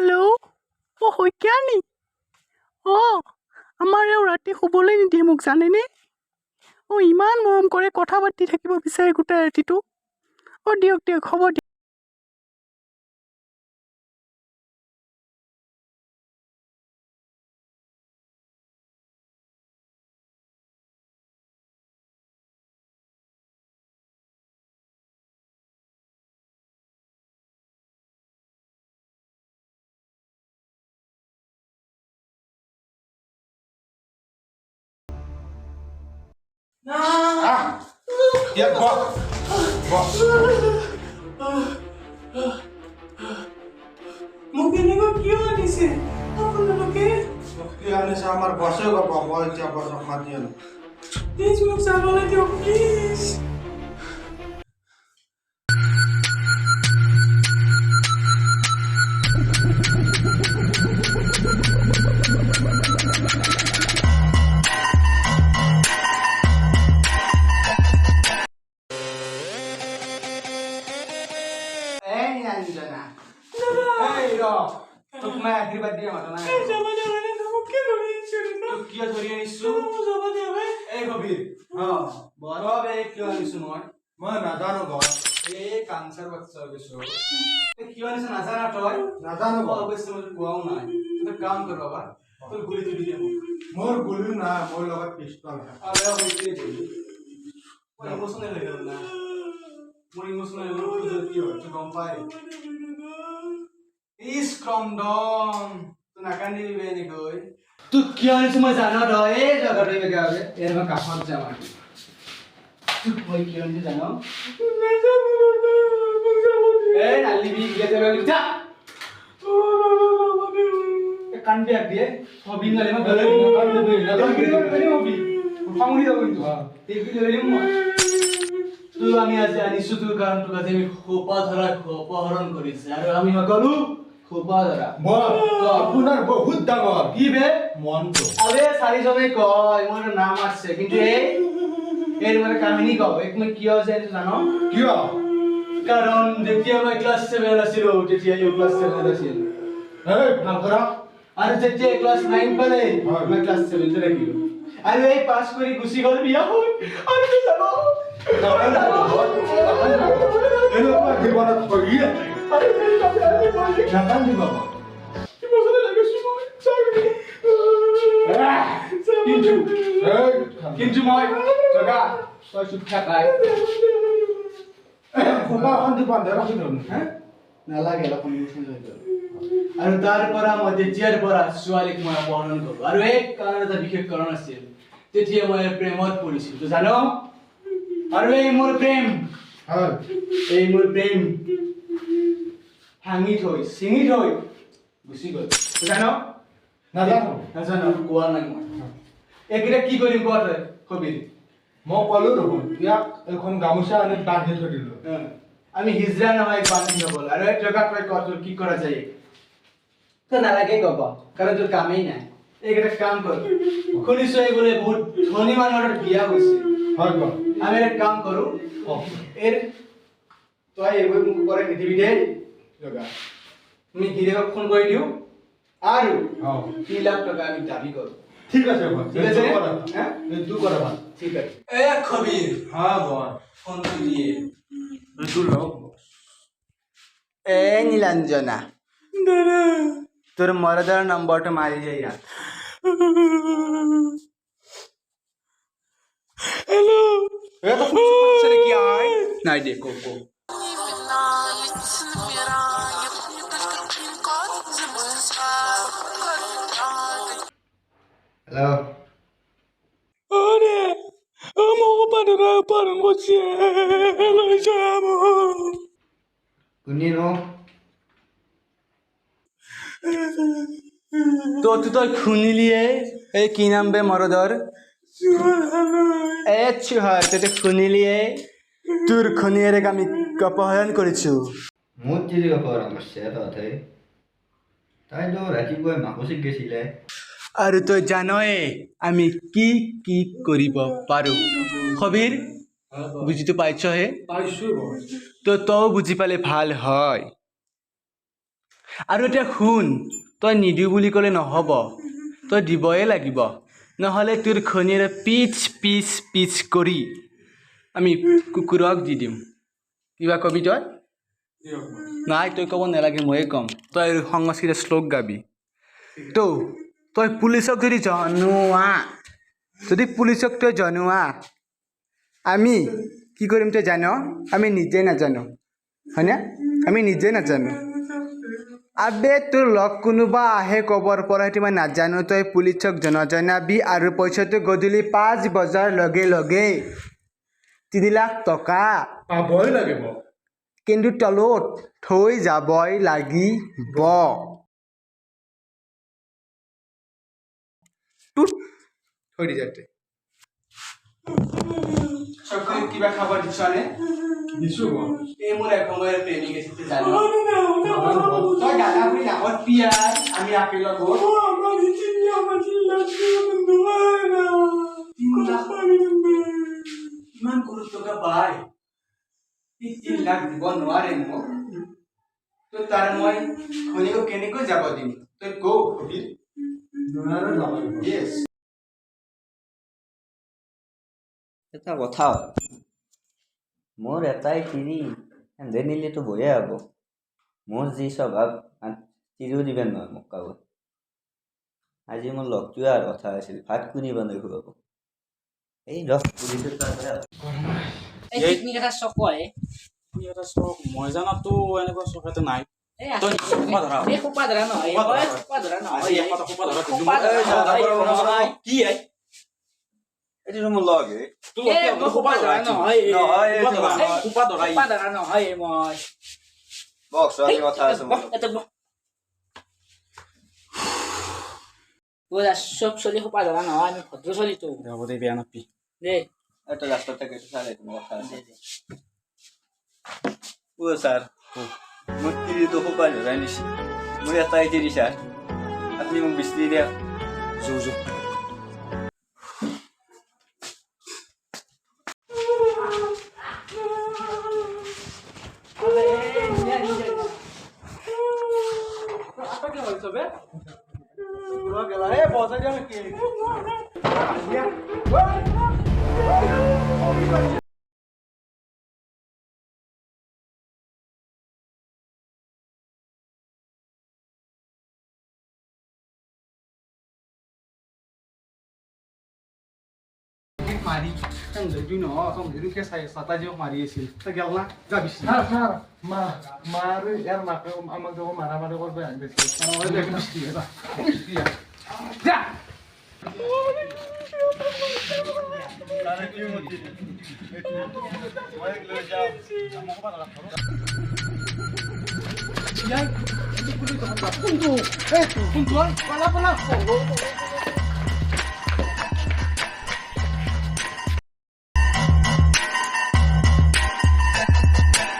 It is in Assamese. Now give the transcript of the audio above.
हेलो क्या नहीं আমাৰ এওঁ ৰাতি শুবলৈ নিদিয়ে মোক জানেনে ইমান মৰম কৰে কথা পাতি থাকিব বিচাৰে গোটেই ৰাতিটো দিয়ক দিয়ক হ'ব দিয়ক Ya, Bob. Mungkin ini kok kieu anisnya apa naloke Kaya sa amar boso ka pa mo siya boso matiyan. please look sa lagi please Tuk मैं आखिरी बात दिया मत ना sama jangan kamu kira ni cerita तो किया थोड़ी निसु sama jangan ए कबीर हां बोल अब एक क्यों निसु मैं नादानो गो ए कैंसर बच्चा बेसो ए क्यों निसु नादाना टॉय नादानो गो अब इससे मुझे कुआऊ ना तो काम कर बाबा तो गुली तुड़ी दे मोर गुली ना मोर लगा पिस्तौल है अबे अब इतने दे वो इमोशनल है ना मोर इमोशनल है तो जल्दी हो तो कम पाए Is calm down. Tu nak kan diri bene koi. Tu kya ni semua jana dah? Jaga dulu mereka aja. Ini mah kapan zaman? Tu koi kya ni jana? Nali bi dia tu lagi tak? Kan biar dia. Hobi ni lama galau ni. Kan dia beri. Kan dia beri hobi. Kamu ni dah beri tu. Tapi dia beri mana? Tu kami aja ni suatu kan tu kata ni khopa thara khopa haran koris. Aru kami makalu. खोपा जरा Bob. Apunar बहुत डांगर. কি বে মন তো. আরে সারি জনে কয় মোর নাম আছে কিন্তু এর মানে কাহিনী কও এক মই কি আছে জানো কিয়? কারণ যেতিয়া মই ক্লাস 7 আছিল তেতিয়া ইও ক্লাস 7 আছিল এই ভাগরা. আর যেতিয়া ক্লাস 9 পালে মই ক্লাস 7 তে রাখিলো আর এই পাস করি গুছি গল বিয়া হই আর কি জানো এলো পা জীবনত কই. আরে এই কাজে আমি বলি নাকান দি বাবা. কি মজা লাগে সময় সরি কিন্তু মই জাগা তই চুপ থাকাই খোলা এখন দি বান্ধে রাখি দন. হ্যাঁ নালাগে এখন মিশন হৈ গ'ল আৰু তাৰ পৰা মই যেতিয়াৰ পৰা ছোৱালীক মই অপহৰণ কৰোঁ আৰু এক কাৰণ এটা বিশেষ কাৰণ আছিল তেতিয়া মই প্ৰেমত পৰিছিলোঁ তো জানো আৰু এই মোৰ প্ৰেম হয়. এই মোৰ প্ৰেম ভাঙি থৈ ছিঙি থৈ গুচি গ'ল তো জানো নাজানো. নাজানো কোৱা নাই মই এইকেইটা কি কৰিম কোৱা তই কবি মই কলো দেখোন ইয়াক এখন গামোচা আনি বান্ধি থৈ দিলো. আমি হিজৰা নহয় বান্ধি নগ'ল আৰু এই জেগাত তই ক তোৰ কি কৰা যায় তো নালাগে ক'ব কাৰণ তোৰ কামেই নাই এইকেইটা কাম কৰ শুনিছো এই বোলে বহুত ধনী মানুহৰ বিয়া হৈছে হয় গো. আমি এক কাম কৰোঁ এৰ তই এইবোৰ মোক কৰে নিদিবি দে জগা তুমি গিৰিয়েকক ফোন কৰি দিওঁ আৰু 3 লাখ টকা আমি দাবী কৰোঁ ঠিক আছে বাবা. ঠিক আছে হ্যাঁ তুই করা বাবা. ঠিক আছে এ খবির হ্যাঁ বাবা. ফোন দিয়ে তুই লও. এ নীলাঞ্জনা দাদা তোর মরদার নম্বরটা মারি যাই না হ্যালো এ তো ফুটছে নাকি আয় নাই দে কো হ্যালো আরে আমাকে পারে পারেন করছে হ্যালো জামো কুনি নো তো তুই খুনিলিয়ে এই কি নাম বে মরদর এ চুহার তুই খুনিলিয়ে তোর খুনিয়ের আমি অপহরণ করেছো মোৰ যদি অপহৰণ কৰিছে তহঁতে তাইতো ৰাতিপুৱাই মাকুচিক গৈছিলে আৰু তই জানয়ে আমি কি কি কৰিব পাৰো খবিৰ বুজিতো পাইছহে পাইছো বাবা. তো তও বুজি পালে ভাল হয় আৰু এতিয়া শুন তই নিদিওঁ বুলি ক'লে নহ'ব তই দিবই লাগিব নহ'লে তোৰ খনিৰে পিচ কৰি আমি কুকুৰক দি দিম কিবা কবি তই নাই তই ক'ব নালাগে ময়ে ক'ম তই সংস্কৃত শ্লোক গাবি তই পুলিচক যদি জনোৱা আমি কি কৰিম তই জান আমি নিজে নাজানো হয়নে আমি নিজে নাজানো আবে তোৰ লগ কোনোবা আহে কবৰ পৰা সেইটো মই নাজানো তই পুলিচক জনাবি আৰু পইচাটো গধূলি 5 বজাৰ লগে লগে 3 লাখ টকা পাবই লাগিব কিন্তু তলত থৈ যাবই লাগিব থৈ দি যাতে চকৰি কিবা খাব দিছনে দিছো এই মোৰ এসময়ৰ প্ৰেমিক আছিল জানো তই দাদা বুলি নামত পিয়াজ আমি আপেলৰ ঘৰ ইমান কৰো টকা পাই 3 লাখ দিব নোৱাৰে মোক তই তাৰ মই খনিক কেনেকৈ যাব দিম তই কও কবি নোৱাৰে যাব ইয়েছ এটা কথা মোৰ এটাই তিৰি এন্ধে নিলেতো বয়ে হ'ব মোৰ যি স্বভাৱ তিৰিও দিবেন নহয় মোক কাগজ আজি মোৰ লগটোৱে আৰু কথা আছিল ভাত কোনে বনাই খুৱাব এই ৰস পুলিচৰ তাৰপৰা এই পিকনিক এটা চক হয় এটা চক মই জানাতো এনেকুৱা চক এটা নাই এই তই খোপা ধৰা এই খোপা ধৰা নহয় খোপা ধৰা নহয় আজি এটা খোপা ধৰা খোপা ধৰা কি আই এইটো মোৰ লগ হে তুই এই খোপা ধৰা নহয় খোপা ধৰা খোপা ধৰা নহয় মই বক্স আজি কথা আছে মোৰ এটা বুঝা সব চলি খোপা ধৰা নহয় আমি ভদ্ৰ চলিতো হ'ব দে বেয়া নাপি দেই এটা ৰাস্তা থেকে চালে তোমাৰ কথা আছে ও স্যাৰ মোক তিৰি তো খোপা ধৰাই নিছি মোৰ এটাই তিৰি স্যাৰ আপনি মোক বিস্তি দিয়া জো মাৰি সমঝুই নহয় সমঝুইকে চাই সাতা যে মাৰি আছিল তা গেল না যাবি মাৰ ইয়াৰ মাকে আমাক দেখো মাৰা মাৰি কৰিব আনিছিল যা কোনটো পালা